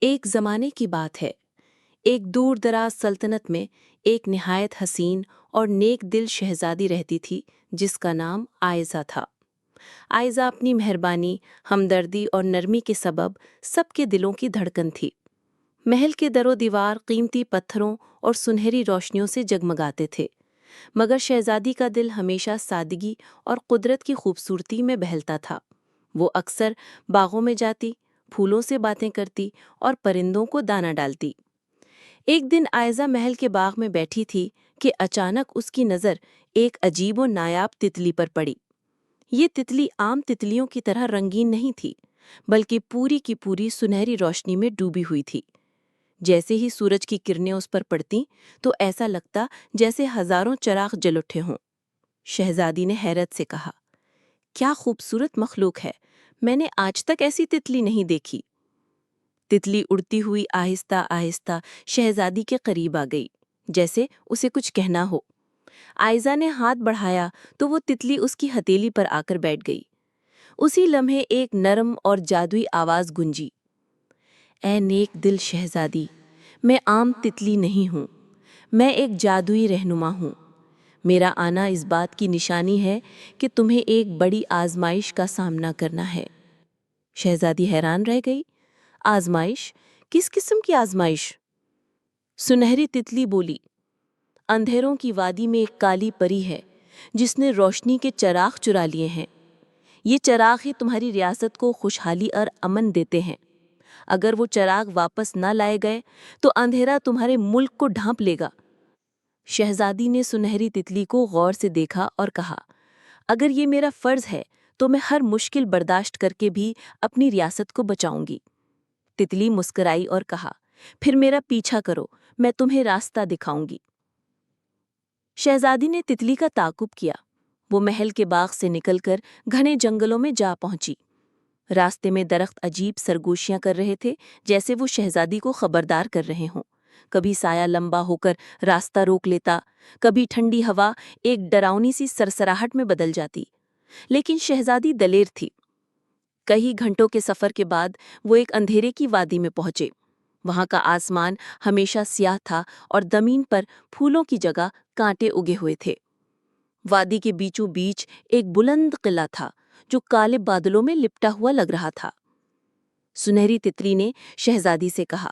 ایک زمانے کی بات ہے۔ ایک دور دراز سلطنت میں ایک نہایت حسین اور نیک دل شہزادی رہتی تھی جس کا نام آئزہ تھا۔ آئزہ اپنی مہربانی، ہمدردی اور نرمی کے سبب سب کے دلوں کی دھڑکن تھی۔ محل کے در و دیوار قیمتی پتھروں اور سنہری روشنیوں سے جگمگاتے تھے، مگر شہزادی کا دل ہمیشہ سادگی اور قدرت کی خوبصورتی میں بہلتا تھا۔ وہ اکثر باغوں میں جاتی، پھولوں سے باتیں کرتی اور پرندوں کو دانہ ڈالتی۔ ایک دن آئزہ محل کے باغ میں بیٹھی تھی کہ اچانک اس کی نظر ایک عجیب و نایاب تتلی پر پڑی۔ یہ تتلی عام تتلیوں کی طرح رنگین نہیں تھی، بلکہ پوری کی پوری سنہری روشنی میں ڈوبی ہوئی تھی۔ جیسے ہی سورج کی کرنیں اس پر پڑتیں تو ایسا لگتا جیسے ہزاروں چراغ جل اٹھے ہوں۔ شہزادی نے حیرت سے کہا، کیا خوبصورت مخلوق ہے، میں نے آج تک ایسی تتلی نہیں دیکھی۔ تتلی اڑتی ہوئی آہستہ آہستہ شہزادی کے قریب آ گئی، جیسے اسے کچھ کہنا ہو۔ آئزہ نے ہاتھ بڑھایا تو وہ تتلی اس کی ہتھیلی پر آ کر بیٹھ گئی۔ اسی لمحے ایک نرم اور جادوئی آواز گونجی، اے نیک دل شہزادی، میں عام تتلی نہیں ہوں، میں ایک جادوئی رہنما ہوں۔ میرا آنا اس بات کی نشانی ہے کہ تمہیں ایک بڑی آزمائش کا سامنا کرنا ہے۔ شہزادی حیران رہ گئی، آزمائش؟ کس قسم کی آزمائش؟ سنہری تتلی بولی، اندھیروں کی وادی میں ایک کالی پری ہے جس نے روشنی کے چراغ چرا لیے ہیں۔ یہ چراغ ہی تمہاری ریاست کو خوشحالی اور امن دیتے ہیں۔ اگر وہ چراغ واپس نہ لائے گئے تو اندھیرا تمہارے ملک کو ڈھانپ لے گا۔ شہزادی نے سنہری تتلی کو غور سے دیکھا اور کہا، اگر یہ میرا فرض ہے تو میں ہر مشکل برداشت کر کے بھی اپنی ریاست کو بچاؤں گی۔ تتلی مسکرائی اور کہا، پھر میرا پیچھا کرو، میں تمہیں راستہ دکھاؤں گی۔ شہزادی نے تتلی کا تعاقب کیا۔ وہ محل کے باغ سے نکل کر گھنے جنگلوں میں جا پہنچی۔ راستے میں درخت عجیب سرگوشیاں کر رہے تھے، جیسے وہ شہزادی کو خبردار کر رہے ہوں۔ کبھی سایہ لمبا ہو کر راستہ روک لیتا، کبھی ٹھنڈی ہوا ایک ڈراؤنی سی سرسراہٹ میں بدل جاتی۔ لیکن شہزادی دلیر تھی۔ کئی گھنٹوں کے سفر کے بعد وہ ایک اندھیرے کی وادی میں پہنچے۔ وہاں کا آسمان ہمیشہ سیاہ تھا اور زمین پر پھولوں کی جگہ کانٹے اگے ہوئے تھے۔ وادی کے بیچوں بیچ ایک بلند قلعہ تھا جو کالے بادلوں میں لپٹا ہوا لگ رہا تھا۔ سنہری تتلی نے شہزادی سے کہا،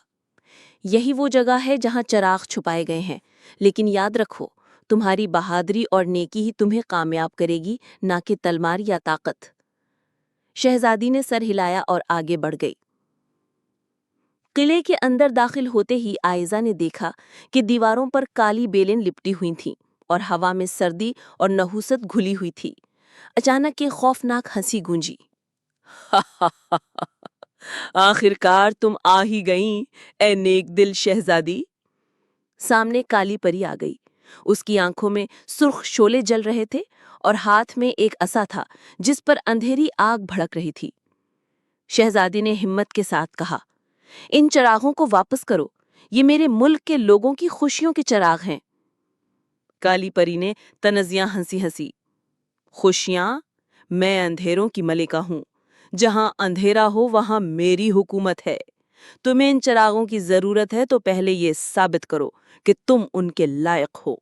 یہی وہ جگہ ہے جہاں چراغ چھپائے گئے ہیں، لیکن یاد رکھو، تمہاری بہادری اور نیکی ہی تمہیں کامیاب کرے گی، نہ کہ تلوار یا طاقت۔ شہزادی نے سر ہلایا اور آگے بڑھ گئی۔ قلعے کے اندر داخل ہوتے ہی آئزہ نے دیکھا کہ دیواروں پر کالی بیلیں لپٹی ہوئی تھیں اور ہوا میں سردی اور نحوست گھلی ہوئی تھی۔ اچانک ایک خوفناک ہنسی گونجی، آخرکار تم آ ہی گئیں، اے نیک دل شہزادی۔ سامنے کالی پری آ گئی۔ اس کی آنکھوں میں سرخ شعلے جل رہے تھے اور ہاتھ میں ایک عصا تھا جس پر اندھیری آگ بھڑک رہی تھی۔ شہزادی نے ہمت کے ساتھ کہا، ان چراغوں کو واپس کرو، یہ میرے ملک کے لوگوں کی خوشیوں کے چراغ ہیں۔ کالی پری نے تنزیاں ہنسی، خوشیاں؟ میں اندھیروں کی ملکہ ہوں، جہاں اندھیرا ہو وہاں میری حکومت ہے۔ تمہیں ان چراغوں کی ضرورت ہے تو پہلے یہ ثابت کرو کہ تم ان کے لائق ہو۔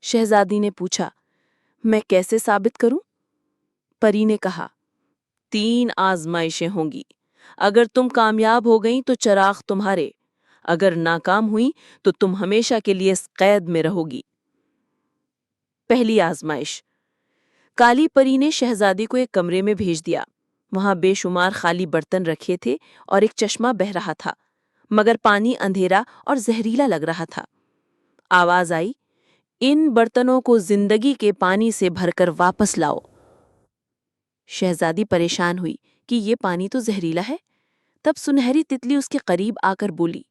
شہزادی نے پوچھا، میں کیسے ثابت کروں؟ پری نے کہا، 3 آزمائشیں ہوں گی۔ اگر تم کامیاب ہو گئیں تو چراغ تمہارے، اگر ناکام ہوئیں تو تم ہمیشہ کے لیے اس قید میں رہو گی۔ پہلی آزمائش۔ کالی پری نے شہزادی کو ایک کمرے میں بھیج دیا۔ وہاں بے شمار خالی برتن رکھے تھے اور ایک چشمہ بہہ رہا تھا، مگر پانی اندھیرا اور زہریلا لگ رہا تھا۔ آواز آئی، ان برتنوں کو زندگی کے پانی سے بھر کر واپس لاؤ۔ شہزادی پریشان ہوئی کہ یہ پانی تو زہریلا ہے۔ تب سنہری تتلی اس کے قریب آ کر بولی،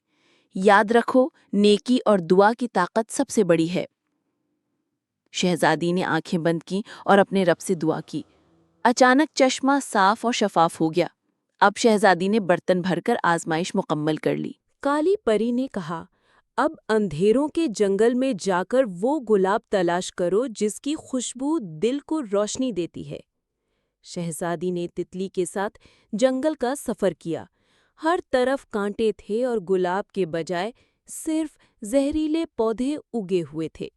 یاد رکھو، نیکی اور دعا کی طاقت سب سے بڑی ہے۔ شہزادی نے آنکھیں بند کی اور اپنے رب سے دعا کی۔ اچانک چشمہ صاف اور شفاف ہو گیا۔ اب شہزادی نے برتن بھر کر آزمائش مکمل کر لی۔ کالی پری نے کہا، اب اندھیروں کے جنگل میں جا کر وہ گلاب تلاش کرو جس کی خوشبو دل کو روشنی دیتی ہے۔ شہزادی نے تتلی کے ساتھ جنگل کا سفر کیا۔ ہر طرف کانٹے تھے اور گلاب کے بجائے صرف زہریلے پودے اگے ہوئے تھے۔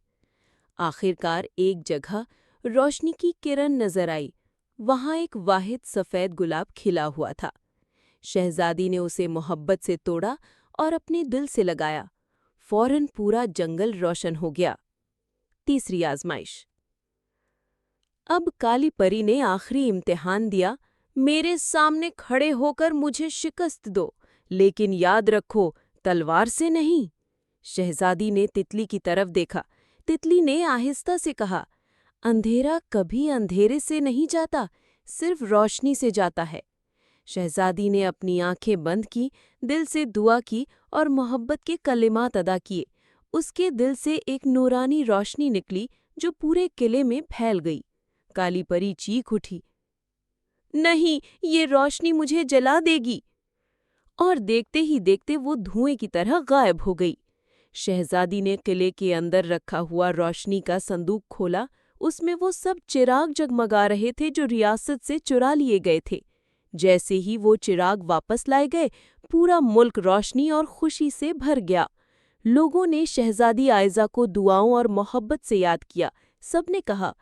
آخر کار ایک جگہ روشنی کی کرن نظر آئی۔ وہاں ایک واحد سفید گلاب کھلا ہوا تھا۔ شہزادی نے اسے محبت سے توڑا اور اپنے دل سے لگایا۔ فوراً پورا جنگل روشن ہو گیا۔ تیسری آزمائش۔ اب کالی پری نے آخری امتحان دیا۔ میرے سامنے کھڑے ہو کر مجھے شکست دو، لیکن یاد رکھو تلوار سے نہیں۔ شہزادی نے تتلی کی طرف دیکھا۔ تتلی نے آہستہ سے کہا، اندھیرا کبھی اندھیرے سے نہیں جاتا، صرف روشنی سے جاتا ہے۔ شہزادی نے اپنی آنکھیں بند کی، دل سے دعا کی اور محبت کے کلمات ادا کیے۔ اس کے دل سے ایک نورانی روشنی نکلی جو پورے قلعے میں پھیل گئی۔ کالی پری چیخ اٹھی، نہیں، یہ روشنی مجھے جلا دے گی! اور دیکھتے ہی دیکھتے وہ دھوئیں کی طرح غائب ہو گئی۔ شہزادی نے قلعے کے اندر رکھا ہوا روشنی کا صندوق کھولا۔ اس میں وہ سب چراغ جگمگا رہے تھے جو ریاست سے چرا لیے گئے تھے۔ جیسے ہی وہ چراغ واپس لائے گئے، پورا ملک روشنی اور خوشی سے بھر گیا۔ لوگوں نے شہزادی آئزہ کو دعاؤں اور محبت سے یاد کیا۔ سب نے کہا،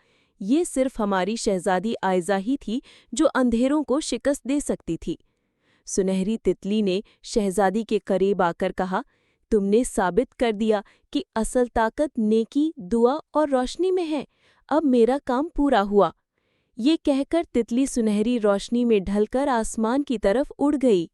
یہ صرف ہماری شہزادی آئزہ ہی تھی جو اندھیروں کو شکست دے سکتی تھی۔ سنہری تتلی نے شہزادی کے قریب آ کر کہا، تم نے ثابت کر دیا کہ اصل طاقت نیکی، دعا اور روشنی میں ہے۔ اب میرا کام پورا ہوا۔ یہ کہہ کر تتلی سنہری روشنی میں ڈھل کر آسمان کی طرف اڑ گئی۔